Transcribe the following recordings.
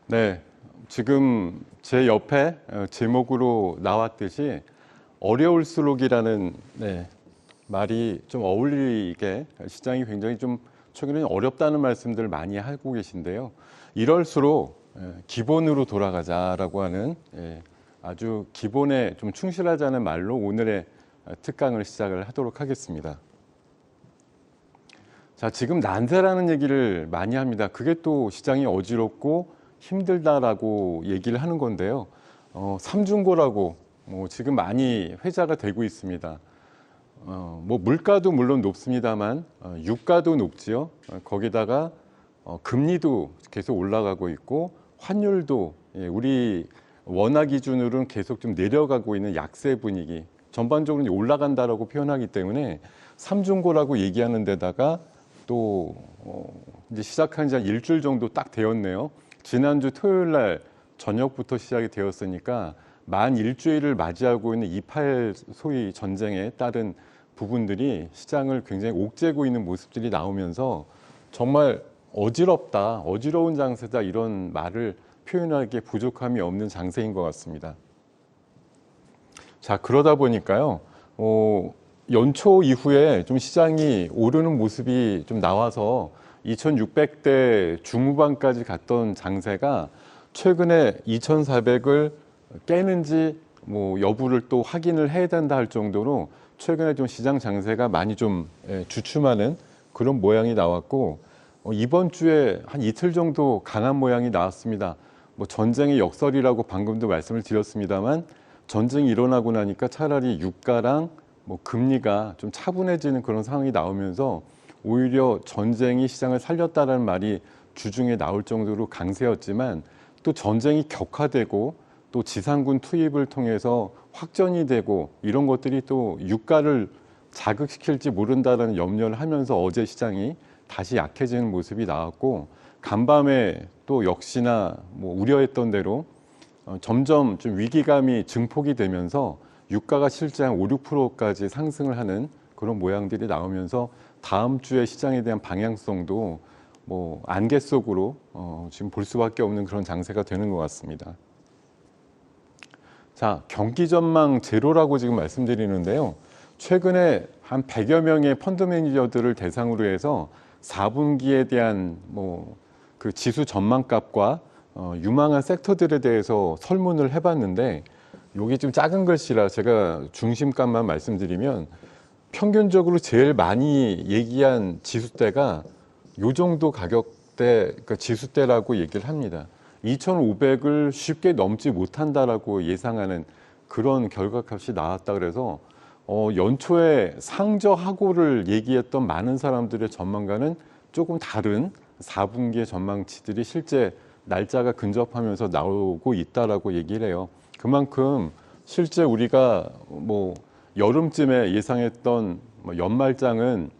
네, 지금 제 옆에 제목으로 나왔듯이 어려울수록이라는 말이 좀 어울리게 시장이 굉장히 좀 최근에 어렵다는 말씀들 많이 하고 계신데요. 이럴수록 기본으로 돌아가자라고 하는 아주 기본에 좀 충실하자는 말로 오늘의 특강을 시작을 하도록 하겠습니다. 자, 지금 난세라는 얘기를 많이 합니다. 그게 또 시장이 어지럽고 힘들다라고 얘기를 하는 건데요. 삼중고라고 지금 많이 회자가 되고 있습니다. 물가도 물론 높습니다만 유가도 높지요. 거기다가 금리도 계속 올라가고 있고 환율도 우리 원화 기준으로는 계속 좀 내려가고 있는 약세 분위기, 전반적으로 올라간다라고 표현하기 때문에 삼중고라고 얘기하는 데다가 또 이제 시작한 지 한 일주일 정도 딱 되었네요. 지난주 토요일 날 저녁부터 시작이 되었으니까 만 일주일을 맞이하고 있는 2.8 소위 전쟁에 따른 부분들이 시장을 굉장히 옥죄고 있는 모습들이 나오면서 정말 어지럽다, 어지러운 장세다, 이런 말을 표현하기에 부족함이 없는 장세인 것 같습니다. 자, 그러다 보니까요, 연초 이후에 좀 시장이 오르는 모습이 좀 나와서 2600대 중후반까지 갔던 장세가 최근에 2400을 깨는지 여부를 또 확인을 해야 된다 할 정도로 최근에 좀 시장 장세가 많이 좀 주춤하는 그런 모양이 나왔고, 이번 주에 한 이틀 정도 강한 모양이 나왔습니다. 전쟁의 역설이라고 방금도 말씀을 드렸습니다만, 전쟁이 일어나고 나니까 차라리 유가랑 금리가 좀 차분해지는 그런 상황이 나오면서 오히려 전쟁이 시장을 살렸다라는 말이 주중에 나올 정도로 강세였지만, 또 전쟁이 격화되고 또 지상군 투입을 통해서 확전이 되고 이런 것들이 또 유가를 자극시킬지 모른다라는 염려를 하면서 어제 시장이 다시 약해지는 모습이 나왔고, 간밤에 또 역시나 우려했던 대로 점점 좀 위기감이 증폭이 되면서 유가가 실제 한 5, 6%까지 상승을 하는 그런 모양들이 나오면서 다음 주에 시장에 대한 방향성도 안개 속으로 지금 볼 수밖에 없는 그런 장세가 되는 것 같습니다. 자, 경기 전망 제로라고 지금 말씀드리는데요. 최근에 한 100여 명의 펀드 매니저들을 대상으로 해서 4분기에 대한 그 지수 전망값과 유망한 섹터들에 대해서 설문을 해봤는데, 여기 좀 작은 글씨라 제가 중심값만 말씀드리면 평균적으로 제일 많이 얘기한 지수대가 요 정도 가격대, 그러니까 지수대라고 얘기를 합니다. 2,500을 쉽게 넘지 못한다라고 예상하는 그런 결과값이 나왔다 그래서 연초에 상저하고를 얘기했던 많은 사람들의 전망과는 조금 다른 4분기의 전망치들이 실제 날짜가 근접하면서 나오고 있다라고 얘기를 해요. 그만큼 실제 우리가 여름쯤에 예상했던 연말장은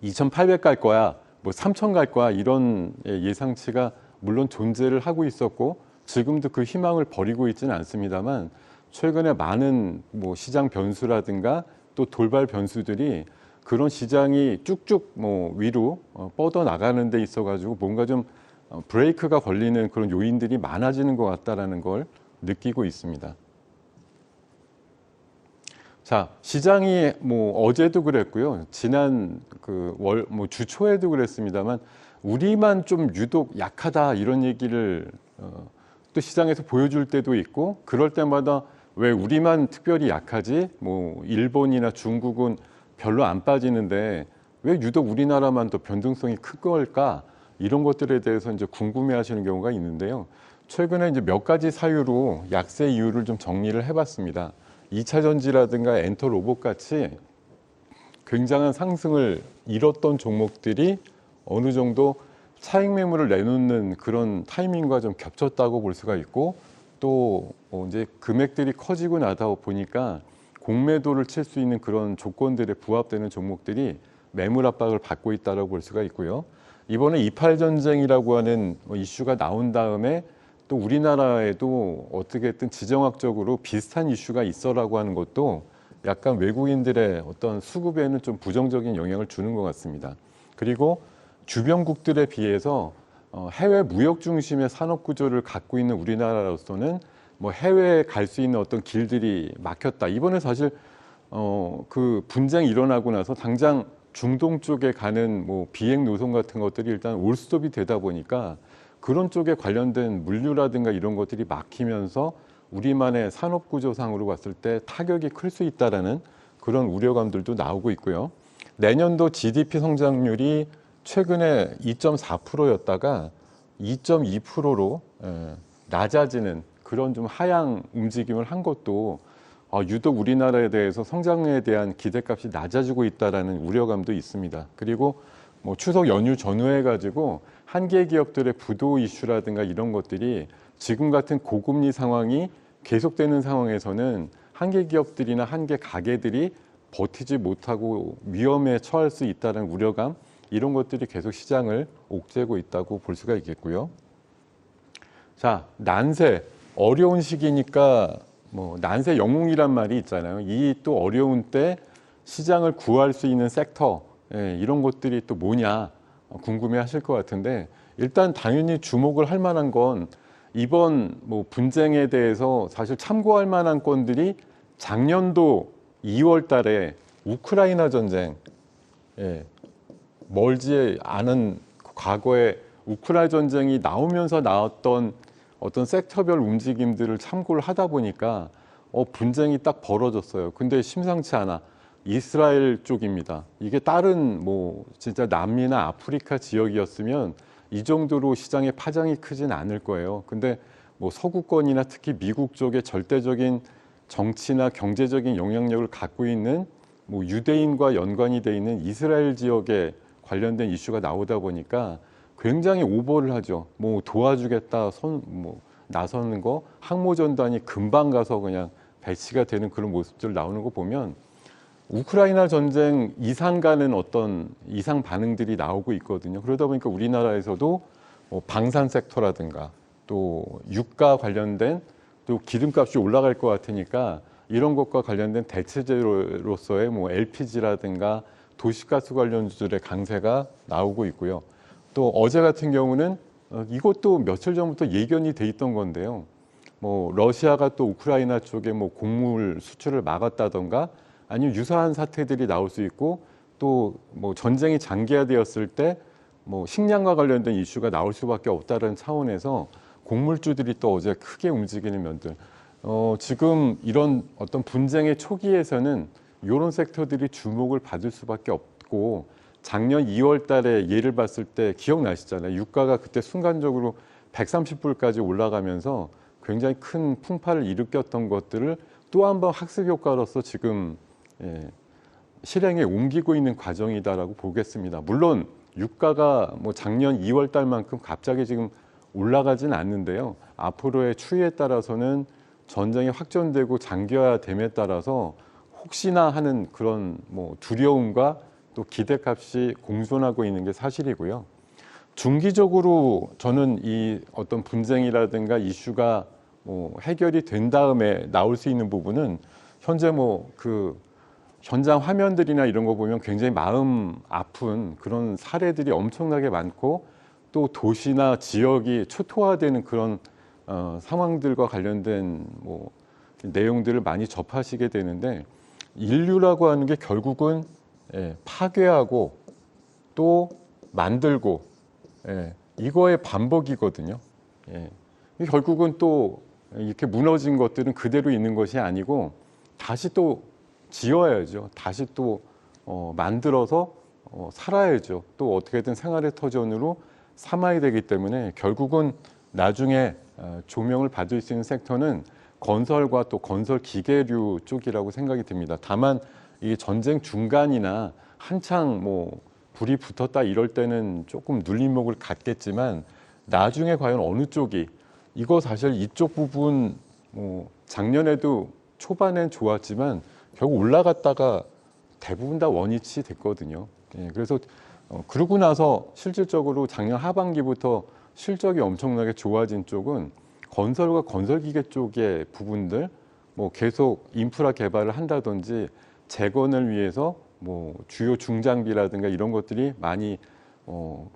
2,800 갈 거야, 3,000 갈 거야, 이런 예상치가 물론 존재를 하고 있었고 지금도 그 희망을 버리고 있지는 않습니다만, 최근에 많은 시장 변수라든가 또 돌발 변수들이 그런 시장이 쭉쭉 위로 뻗어 나가는 데 있어 가지고 뭔가 좀 브레이크가 걸리는 그런 요인들이 많아지는 것 같다라는 걸 느끼고 있습니다. 자, 시장이 어제도 그랬고요, 지난 주 초에도 그랬습니다만, 우리만 좀 유독 약하다 이런 얘기를 또 시장에서 보여줄 때도 있고, 그럴 때마다 왜 우리만 특별히 약하지? 일본이나 중국은 별로 안 빠지는데 왜 유독 우리나라만 더 변동성이 큰 걸까? 이런 것들에 대해서 이제 궁금해하시는 경우가 있는데요. 최근에 이제 몇 가지 사유로 약세 이유를 좀 정리를 해봤습니다. 2차 전지라든가 엔터 로봇 같이 굉장한 상승을 이뤘던 종목들이 어느 정도 차익 매물을 내놓는 그런 타이밍과 좀 겹쳤다고 볼 수가 있고, 또 이제 금액들이 커지고 나다 보니까 공매도를 칠 수 있는 그런 조건들에 부합되는 종목들이 매물 압박을 받고 있다고 볼 수가 있고요. 이번에 2.8 전쟁이라고 하는 이슈가 나온 다음에 또 우리나라에도 어떻게든 지정학적으로 비슷한 이슈가 있어라고 하는 것도 약간 외국인들의 어떤 수급에는 좀 부정적인 영향을 주는 것 같습니다. 그리고 주변국들에 비해서 해외 무역 중심의 산업 구조를 갖고 있는 우리나라로서는 뭐 해외에 갈 수 있는 어떤 길들이 막혔다. 이번에 사실 그 분쟁이 일어나고 나서 당장 중동 쪽에 가는 뭐 비행 노선 같은 것들이 일단 올스톱이 되다 보니까 그런 쪽에 관련된 물류라든가 이런 것들이 막히면서 우리만의 산업 구조상으로 봤을 때 타격이 클 수 있다라는 그런 우려감들도 나오고 있고요. 내년도 GDP 성장률이 최근에 2.4%였다가 2.2%로 낮아지는 그런 좀 하향 움직임을 한 것도 유독 우리나라에 대해서 성장에 대한 기대값이 낮아지고 있다라는 우려감도 있습니다. 그리고 뭐 추석 연휴 전후해 가지고 한계 기업들의 부도 이슈라든가 이런 것들이 지금 같은 고금리 상황이 계속되는 상황에서는 한계 기업들이나 한계 가게들이 버티지 못하고 위험에 처할 수 있다는 우려감, 이런 것들이 계속 시장을 옥죄고 있다고 볼 수가 있겠고요. 자, 난세, 어려운 시기니까 뭐 난세 영웅이란 말이 있잖아요. 이 또 어려운 때 시장을 구할 수 있는 섹터, 이런 것들이 또 뭐냐 궁금해 하실 것 같은데, 일단 당연히 주목을 할 만한 건 이번 뭐 분쟁에 대해서 사실 참고할 만한 건들이 작년도 2월 달에 우크라이나 전쟁, 멀지 않은 과거에 우크라이나 전쟁이 나오면서 나왔던 어떤 섹터별 움직임들을 참고를 하다 보니까 분쟁이 딱 벌어졌어요. 근데 심상치 않아. 이스라엘 쪽입니다. 이게 다른 뭐 진짜 남미나 아프리카 지역이었으면 이 정도로 시장의 파장이 크진 않을 거예요. 근데 뭐 서구권이나 특히 미국 쪽에 절대적인 정치나 경제적인 영향력을 갖고 있는 뭐 유대인과 연관이 돼 있는 이스라엘 지역에 관련된 이슈가 나오다 보니까 굉장히 오버를 하죠. 뭐 도와주겠다 뭐 나서는 거, 항모전단이 금방 가서 그냥 배치가 되는 그런 모습들 나오는 거 보면 우크라이나 전쟁 이상 가는 어떤 이상 반응들이 나오고 있거든요. 그러다 보니까 우리나라에서도 뭐 방산 섹터라든가 또 유가 관련된 또 기름값이 올라갈 것 같으니까 이런 것과 관련된 대체제로서의 뭐 LPG라든가 도시가스 관련주들의 강세가 나오고 있고요. 또 어제 같은 경우는 이것도 며칠 전부터 예견이 돼 있던 건데요. 뭐 러시아가 또 우크라이나 쪽에 뭐 곡물 수출을 막았다던가 아니면 유사한 사태들이 나올 수 있고 또 뭐 전쟁이 장기화되었을 때 뭐 식량과 관련된 이슈가 나올 수밖에 없다는 차원에서 곡물주들이 또 어제 크게 움직이는 면들. 지금 이런 어떤 분쟁의 초기에서는 이런 섹터들이 주목을 받을 수밖에 없고, 작년 2월 달에 예를 봤을 때 기억나시잖아요. 유가가 그때 순간적으로 130불까지 올라가면서 굉장히 큰 풍파를 일으켰던 것들을 또 한 번 학습 효과로서 지금 실행에 옮기고 있는 과정이다라고 보겠습니다. 물론 유가가 뭐 작년 2월 달만큼 갑자기 지금 올라가진 않는데요. 앞으로의 추이에 따라서는 전쟁이 확전되고 장기화됨에 따라서 혹시나 하는 그런 뭐 두려움과 또 기대값이 공존하고 있는 게 사실이고요. 중기적으로 저는 이 어떤 분쟁이라든가 이슈가 뭐 해결이 된 다음에 나올 수 있는 부분은 현재 뭐 그 현장 화면들이나 이런 거 보면 굉장히 마음 아픈 그런 사례들이 엄청나게 많고, 또 도시나 지역이 초토화되는 그런 상황들과 관련된 뭐 내용들을 많이 접하시게 되는데, 인류라고 하는 게 결국은 파괴하고 또 만들고 이거의 반복이거든요. 결국은 또 이렇게 무너진 것들은 그대로 있는 것이 아니고 다시 또 지어야죠. 다시 또 만들어서 살아야죠. 또 어떻게든 생활의 터전으로 삼아야 되기 때문에 결국은 나중에 조명을 받을 수 있는 섹터는 건설과 또 건설 기계류 쪽이라고 생각이 듭니다. 다만 이 전쟁 중간이나 한창 뭐 불이 붙었다 이럴 때는 조금 눌림목을 갖겠지만, 나중에 과연 어느 쪽이, 이거 사실 이쪽 부분 뭐 작년에도 초반엔 좋았지만 결국 올라갔다가 대부분 다 원위치 됐거든요. 그래서 그러고 나서 실질적으로 작년 하반기부터 실적이 엄청나게 좋아진 쪽은 건설과 건설기계 쪽의 부분들, 뭐 계속 인프라 개발을 한다든지 재건을 위해서 뭐 주요 중장비라든가 이런 것들이 많이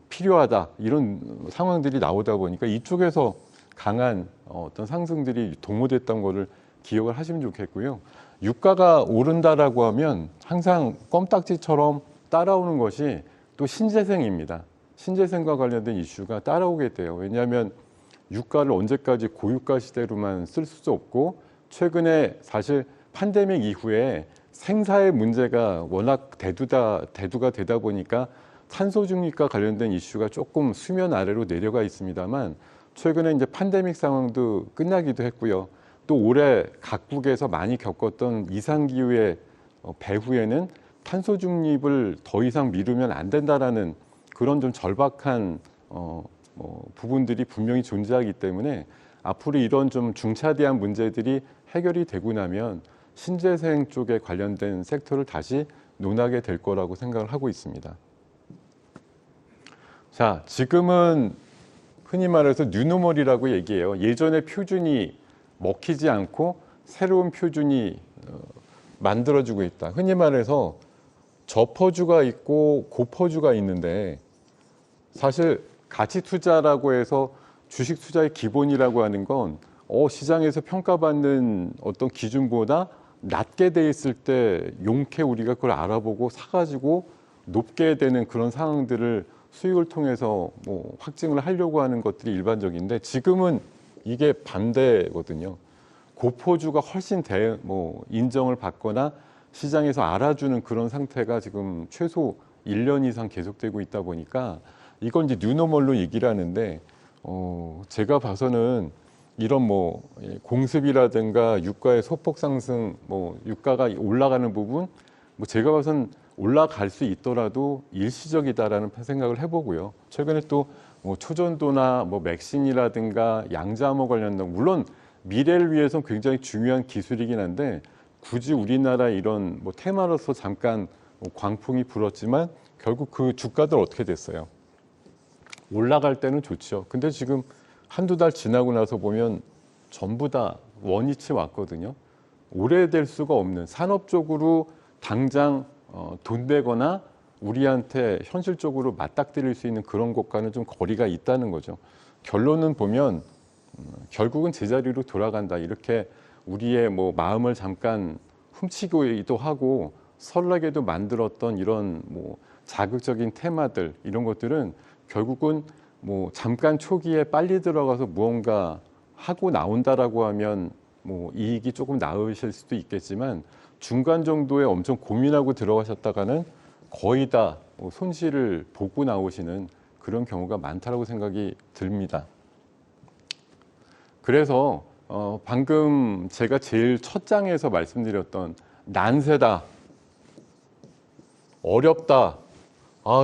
필요하다 이런 상황들이 나오다 보니까 이쪽에서 강한 어떤 상승들이 도모됐던 거를 기억을 하시면 좋겠고요. 유가가 오른다라고 하면 항상 껌딱지처럼 따라오는 것이 또 신재생입니다. 신재생과 관련된 이슈가 따라오게 돼요. 왜냐하면 유가를 언제까지 고유가 시대로만 쓸 수도 없고 최근에 사실 팬데믹 이후에 생사의 문제가 워낙 대두가 되다 보니까 탄소 중립과 관련된 이슈가 조금 수면 아래로 내려가 있습니다만 최근에 이제 팬데믹 상황도 끝나기도 했고요. 또 올해 각국에서 많이 겪었던 이상기후의 배후에는 탄소 중립을 더 이상 미루면 안 된다라는 그런 좀 절박한 부분들이 분명히 존재하기 때문에 앞으로 이런 좀 중차대한 문제들이 해결이 되고 나면 신재생 쪽에 관련된 섹터를 다시 논하게 될 거라고 생각을 하고 있습니다. 자, 지금은 흔히 말해서 뉴노멀이라고 얘기해요. 예전의 표준이 먹히지 않고 새로운 표준이 만들어지고 있다. 흔히 말해서 저퍼주가 있고 고퍼주가 있는데 사실 가치 투자라고 해서 주식 투자의 기본이라고 하는 건 시장에서 평가받는 어떤 기준보다 낮게 돼 있을 때 용케 우리가 그걸 알아보고 사가지고 높게 되는 그런 상황들을 수익을 통해서 확증을 하려고 하는 것들이 일반적인데 지금은 이게 반대거든요. 고포주가 훨씬 인정을 받거나 시장에서 알아주는 그런 상태가 지금 최소 1년 이상 계속되고 있다 보니까 이건 이제 뉴노멀로 얘기를 하는데 제가 봐서는 이런 공습이라든가 유가의 소폭 상승, 유가가 올라가는 부분, 제가 봐서는 올라갈 수 있더라도 일시적이다라는 생각을 해보고요. 최근에 또 초전도나 맥신이라든가 양자암호 관련된 물론 미래를 위해서는 굉장히 중요한 기술이긴 한데 굳이 우리나라 이런 테마로서 잠깐 광풍이 불었지만 결국 그 주가들 어떻게 됐어요? 올라갈 때는 좋죠. 근데 지금 한두 달 지나고 나서 보면 전부 다 원위치 왔거든요. 오래될 수가 없는 산업적으로 당장 돈 되거나 우리한테 현실적으로 맞닥뜨릴 수 있는 그런 것과는 좀 거리가 있다는 거죠. 결론은 보면 결국은 제자리로 돌아간다. 이렇게 우리의 마음을 잠깐 훔치기도 하고 설레게도 만들었던 이런 자극적인 테마들 이런 것들은 결국은 잠깐 초기에 빨리 들어가서 무언가 하고 나온다라고 하면 이익이 조금 나으실 수도 있겠지만 중간 정도에 엄청 고민하고 들어가셨다가는 거의 다 손실을 보고 나오시는 그런 경우가 많다라고 생각이 듭니다. 그래서 방금 제가 제일 첫 장에서 말씀드렸던 난세다, 어렵다,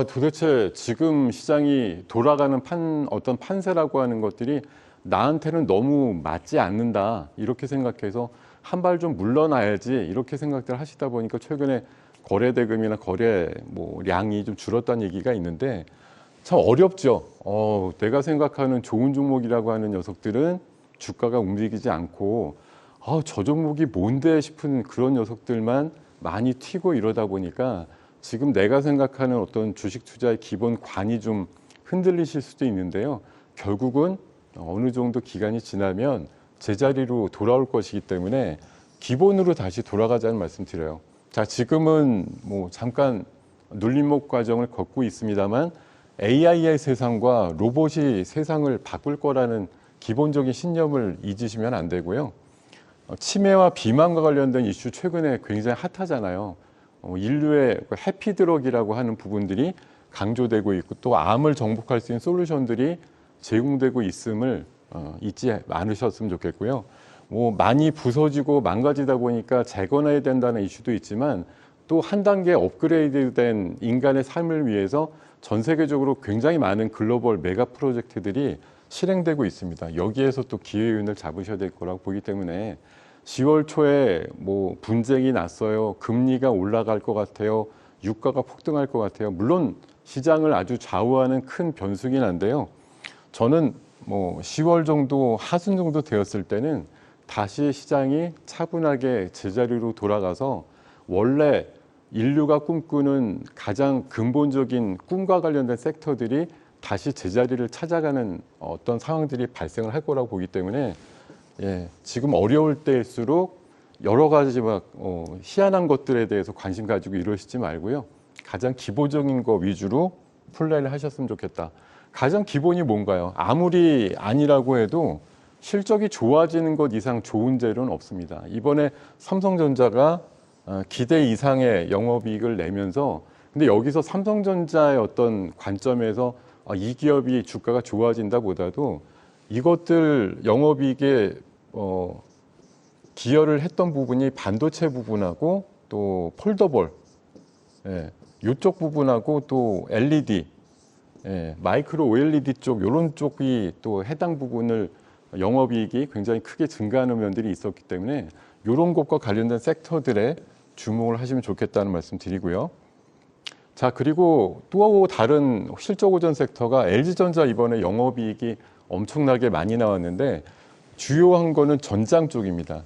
도대체 지금 시장이 돌아가는 어떤 판세라고 하는 것들이 나한테는 너무 맞지 않는다 이렇게 생각해서 한 발 좀 물러나야지 이렇게 생각들 하시다 보니까 최근에 거래 대금이나 거래 량이 좀 줄었다는 얘기가 있는데 참 어렵죠. 내가 생각하는 좋은 종목이라고 하는 녀석들은 주가가 움직이지 않고 저 종목이 뭔데 싶은 그런 녀석들만 많이 튀고 이러다 보니까 지금 내가 생각하는 어떤 주식 투자의 기본 관이 좀 흔들리실 수도 있는데요. 결국은 어느 정도 기간이 지나면 제자리로 돌아올 것이기 때문에 기본으로 다시 돌아가자는 말씀 드려요. 자, 지금은 잠깐 눌림목 과정을 걷고 있습니다만 AI의 세상과 로봇이 세상을 바꿀 거라는 기본적인 신념을 잊으시면 안 되고요. 치매와 비만과 관련된 이슈 최근에 굉장히 핫하잖아요. 인류의 해피드럭이라고 하는 부분들이 강조되고 있고 또 암을 정복할 수 있는 솔루션들이 제공되고 있음을 잊지 않으셨으면 좋겠고요. 많이 부서지고 망가지다 보니까 재건해야 된다는 이슈도 있지만 또 한 단계 업그레이드된 인간의 삶을 위해서 전 세계적으로 굉장히 많은 글로벌 메가 프로젝트들이 실행되고 있습니다. 여기에서 또 기회윤을 잡으셔야 될 거라고 보기 때문에 10월 초에 분쟁이 났어요. 금리가 올라갈 것 같아요. 유가가 폭등할 것 같아요. 물론 시장을 아주 좌우하는 큰 변수긴 한데요. 저는 10월 정도 하순 정도 되었을 때는 다시 시장이 차분하게 제자리로 돌아가서 원래 인류가 꿈꾸는 가장 근본적인 꿈과 관련된 섹터들이 다시 제자리를 찾아가는 어떤 상황들이 발생을 할 거라고 보기 때문에 지금 어려울 때일수록 여러 가지 막 희한한 것들에 대해서 관심 가지고 이러시지 말고요. 가장 기본적인 거 위주로 플레이를 하셨으면 좋겠다. 가장 기본이 뭔가요? 아무리 아니라고 해도 실적이 좋아지는 것 이상 좋은 재료는 없습니다. 이번에 삼성전자가 기대 이상의 영업이익을 내면서 근데 여기서 삼성전자의 어떤 관점에서 이 기업이 주가가 좋아진다 보다도 이것들 영업이익에 기여를 했던 부분이 반도체 부분하고 또 폴더블 이쪽 부분하고 또 LED 마이크로 OLED 쪽 이런 쪽이 또 해당 부분을 영업이익이 굉장히 크게 증가하는 면들이 있었기 때문에 이런 것과 관련된 섹터들에 주목을 하시면 좋겠다는 말씀 드리고요. 자, 그리고 또 다른 실적 호전 섹터가 LG전자 이번에 영업이익이 엄청나게 많이 나왔는데 주요한 거는 전장 쪽입니다.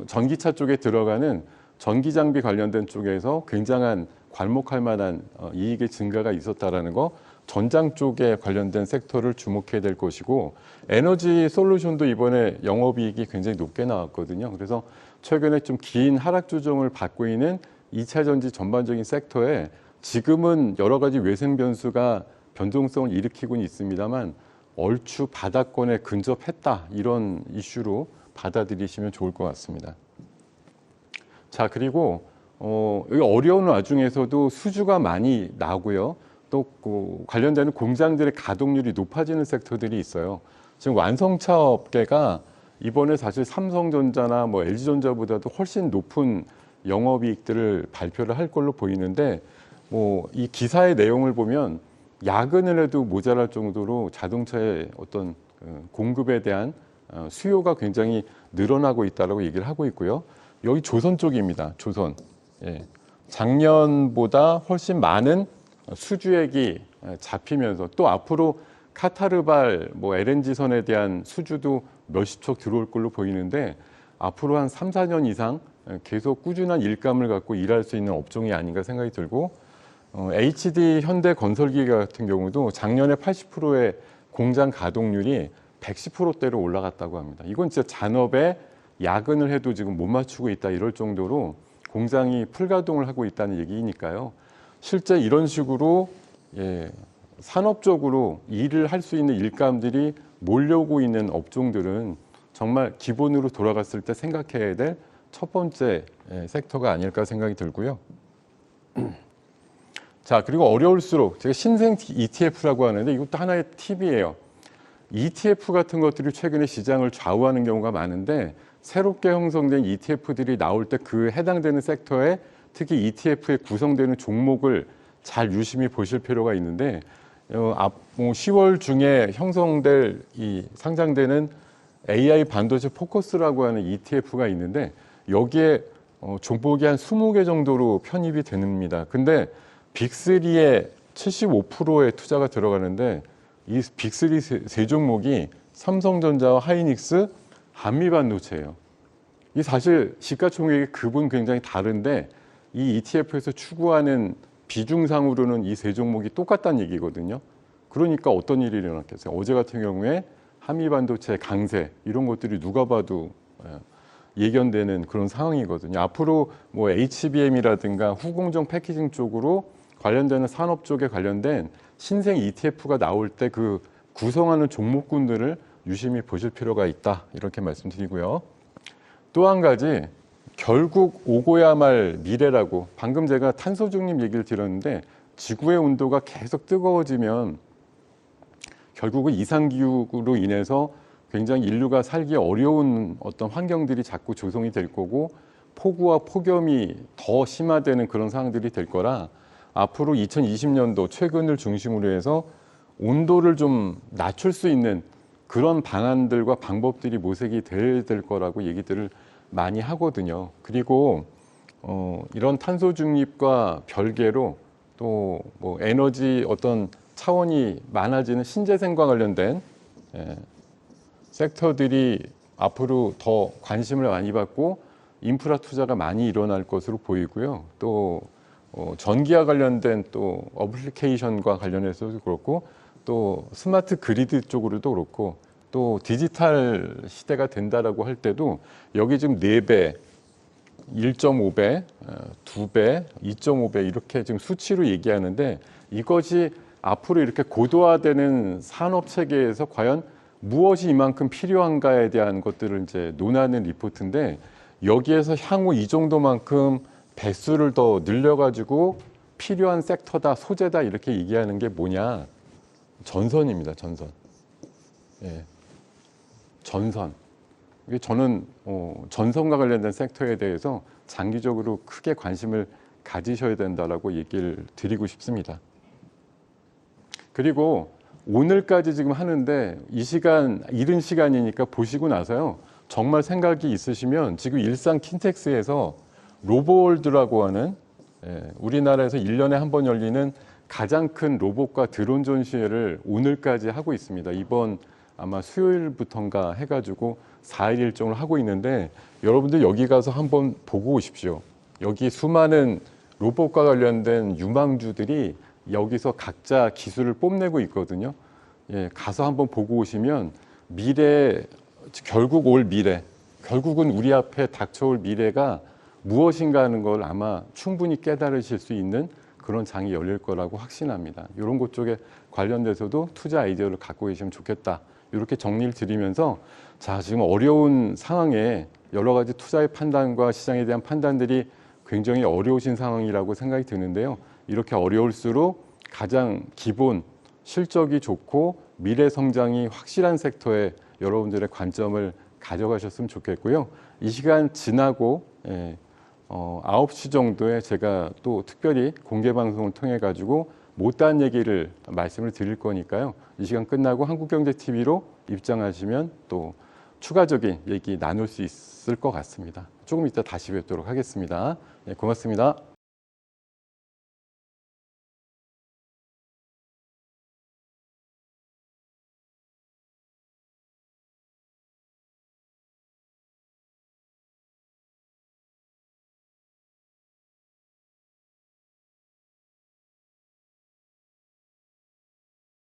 전기차 쪽에 들어가는 전기 장비 관련된 쪽에서 굉장한 괄목할 만한 이익의 증가가 있었다라는 거, 전장 쪽에 관련된 섹터를 주목해야 될 것이고, 에너지 솔루션도 이번에 영업이익이 굉장히 높게 나왔거든요. 그래서 최근에 좀 긴 하락 조정을 받고 있는 2차 전지 전반적인 섹터에 지금은 여러 가지 외생 변수가 변동성을 일으키고는 있습니다만 얼추 바닥권에 근접했다, 이런 이슈로 받아들이시면 좋을 것 같습니다. 자, 그리고 여기 어려운 와중에서도 수주가 많이 나고요. 또 관련되는 공장들의 가동률이 높아지는 섹터들이 있어요. 지금 완성차 업계가 이번에 사실 삼성전자나 뭐 LG전자보다도 훨씬 높은 영업이익들을 발표를 할 걸로 보이는데, 뭐 이 기사의 내용을 보면 야근을 해도 모자랄 정도로 자동차의 어떤 공급에 대한 수요가 굉장히 늘어나고 있다라고 얘기를 하고 있고요. 여기 조선 쪽입니다. 조선. 작년보다 훨씬 많은 수주액이 잡히면서 또 앞으로 카타르발 뭐 LNG선에 대한 수주도 몇십 척 들어올 걸로 보이는데 앞으로 한 3, 4년 이상 계속 꾸준한 일감을 갖고 일할 수 있는 업종이 아닌가 생각이 들고, HD 현대건설기계 같은 경우도 작년에 80%의 공장 가동률이 110%대로 올라갔다고 합니다. 이건 진짜 잔업에 야근을 해도 지금 못 맞추고 있다, 이럴 정도로 공장이 풀가동을 하고 있다는 얘기니까요. 실제 이런 식으로 산업적으로 일을 할 수 있는 일감들이 몰려오고 있는 업종들은 정말 기본으로 돌아갔을 때 생각해야 될 첫 번째 섹터가 아닐까 생각이 들고요. 자, 그리고 어려울수록 제가 신생 ETF라고 하는데 이것도 하나의 팁이에요. ETF 같은 것들이 최근에 시장을 좌우하는 경우가 많은데 새롭게 형성된 ETF들이 나올 때 그 해당되는 섹터에 특히 ETF에 구성되는 종목을 잘 유심히 보실 필요가 있는데 10월 중에 형성될 상장되는 AI 반도체 포커스라고 하는 ETF가 있는데 여기에 종목이 한 20개 정도로 편입이 됩니다. 근데 빅3의 75%의 투자가 들어가는데 이 빅3 세 종목이 삼성전자와 하이닉스, 한미반도체예요. 이 사실 시가총액의 급은 굉장히 다른데 이 ETF에서 추구하는 비중상으로는 이 세 종목이 똑같다는 얘기거든요. 그러니까 어떤 일이 일어났겠어요? 어제 같은 경우에 한미반도체 강세 이런 것들이 누가 봐도 예견되는 그런 상황이거든요. 앞으로 뭐 HBM이라든가 후공정 패키징 쪽으로 관련되는 산업 쪽에 관련된 신생 ETF가 나올 때 그 구성하는 종목군들을 유심히 보실 필요가 있다, 이렇게 말씀드리고요. 또 한 가지, 결국 오고야 말 미래라고, 방금 제가 탄소 중립 얘기를 드렸는데 지구의 온도가 계속 뜨거워지면 결국은 이상기후로 인해서 굉장히 인류가 살기 어려운 어떤 환경들이 자꾸 조성이 될 거고 폭우와 폭염이 더 심화되는 그런 상황들이 될 거라 앞으로 2020년도 최근을 중심으로 해서 온도를 좀 낮출 수 있는 그런 방안들과 방법들이 모색이 될 거라고 얘기들을 많이 하거든요. 그리고 이런 탄소 중립과 별개로 또 뭐 에너지 어떤 차원이 많아지는 신재생과 관련된 섹터들이 앞으로 더 관심을 많이 받고 인프라 투자가 많이 일어날 것으로 보이고요. 또 전기와 관련된 또 어플리케이션과 관련해서도 그렇고 또 스마트 그리드 쪽으로도 그렇고 또 디지털 시대가 된다라고 할 때도 여기 지금 4배, 1.5배, 2배, 2.5배 이렇게 지금 수치로 얘기하는데 이것이 앞으로 이렇게 고도화되는 산업 체계에서 과연 무엇이 이만큼 필요한가에 대한 것들을 이제 논하는 리포트인데 여기에서 향후 이 정도만큼 배수를 더 늘려가지고 필요한 섹터다, 소재다 이렇게 얘기하는 게 뭐냐? 전선입니다, 전선. 예. 전선. 이게 저는 전선과 관련된 섹터에 대해서 장기적으로 크게 관심을 가지셔야 된다라고 얘기를 드리고 싶습니다. 그리고 오늘까지 지금 하는데 이 시간, 이른 시간이니까 보시고 나서요. 정말 생각이 있으시면 지금 일산 킨텍스에서 로보월드라고 하는 우리나라에서 1년에 한 번 열리는 가장 큰 로봇과 드론 전시회를 오늘까지 하고 있습니다. 이번 아마 수요일부터인가 해가지고 4일 일정을 하고 있는데 여러분들 여기 가서 한번 보고 오십시오. 여기 수많은 로봇과 관련된 유망주들이 여기서 각자 기술을 뽐내고 있거든요. 예, 가서 한번 보고 오시면 미래, 결국 올 미래, 결국은 우리 앞에 닥쳐올 미래가 무엇인가 하는 걸 아마 충분히 깨달으실 수 있는 그런 장이 열릴 거라고 확신합니다. 이런 것 쪽에 관련돼서도 투자 아이디어를 갖고 계시면 좋겠다. 이렇게 정리를 드리면서 자, 지금 어려운 상황에 여러 가지 투자의 판단과 시장에 대한 판단들이 굉장히 어려우신 상황이라고 생각이 드는데요. 이렇게 어려울수록 가장 기본, 실적이 좋고 미래 성장이 확실한 섹터에 여러분들의 관점을 가져가셨으면 좋겠고요. 이 시간 지나고 9시 정도에 제가 또 특별히 공개 방송을 통해 가지고 못다한 얘기를 말씀을 드릴 거니까요. 이 시간 끝나고 한국경제TV로 입장하시면 또 추가적인 얘기 나눌 수 있을 것 같습니다. 조금 이따 다시 뵙도록 하겠습니다. 네, 고맙습니다.